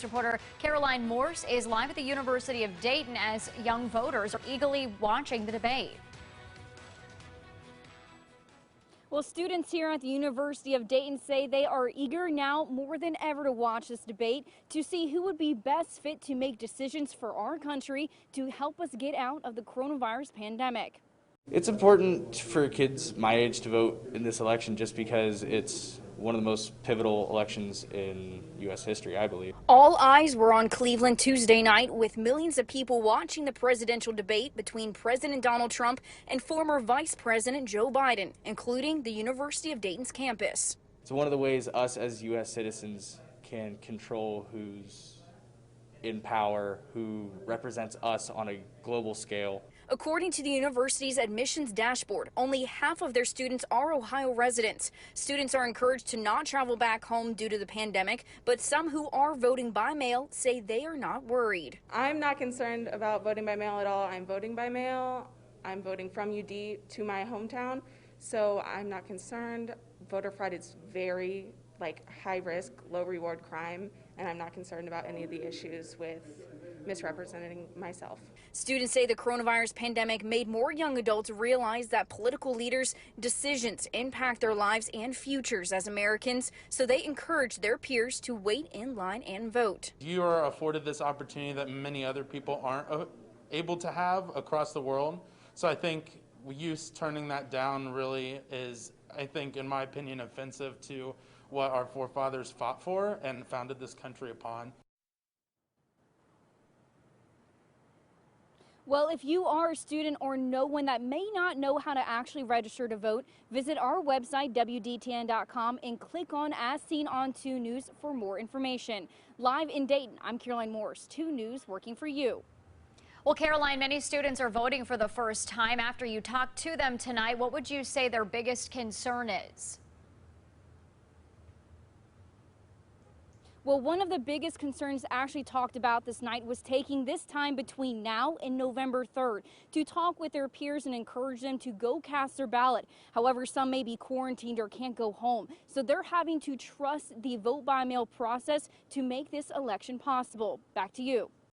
Reporter Caroline Morse is live at the University of Dayton as young voters are eagerly watching the debate. Well, students here at the University of Dayton say they are eager now more than ever to watch this debate to see who would be best fit to make decisions for our country to help us get out of the coronavirus pandemic. It's important for kids my age to vote in this election just because it's one of the most pivotal elections in U.S. history, I believe. All eyes were on Cleveland Tuesday night, with millions of people watching the presidential debate between President Donald Trump and former Vice President Joe Biden, including the University of Dayton's campus. It's one of the ways us as U.S. citizens can control who's in power, who represents us on a global scale. According to the university's admissions dashboard, only half of their students are Ohio residents. Students are encouraged to not travel back home due to the pandemic, but some who are voting by mail say they are not worried. I'm not concerned about voting by mail at all. I'm voting by mail. I'm voting from UD to my hometown, so I'm not concerned. Voter fraud is very high risk, low reward crime, and I'm not concerned about any of the issues with misrepresenting myself. Students say the coronavirus pandemic made more young adults realize that political leaders' decisions impact their lives and futures as Americans, so they encourage their peers to wait in line and vote. You are afforded this opportunity that many other people aren't able to have across the world. So I think you turning that down really is, I think, in my opinion, offensive to what our forefathers fought for and founded this country upon. Well, if you are a student or know one that may not know how to actually register to vote, visit our website, WDTN.com, and click on As Seen on 2 News for more information. Live in Dayton, I'm Caroline Morse, 2 News, working for you. Well, Caroline, many students are voting for the first time. After you talked to them tonight, what would you say their biggest concern is? Well, one of the biggest concerns actually talked about this night was taking this time between now and November 3rd to talk with their peers and encourage them to go cast their ballot. However, some may be quarantined or can't go home, so they're having to trust the vote by mail process to make this election possible. Back to you.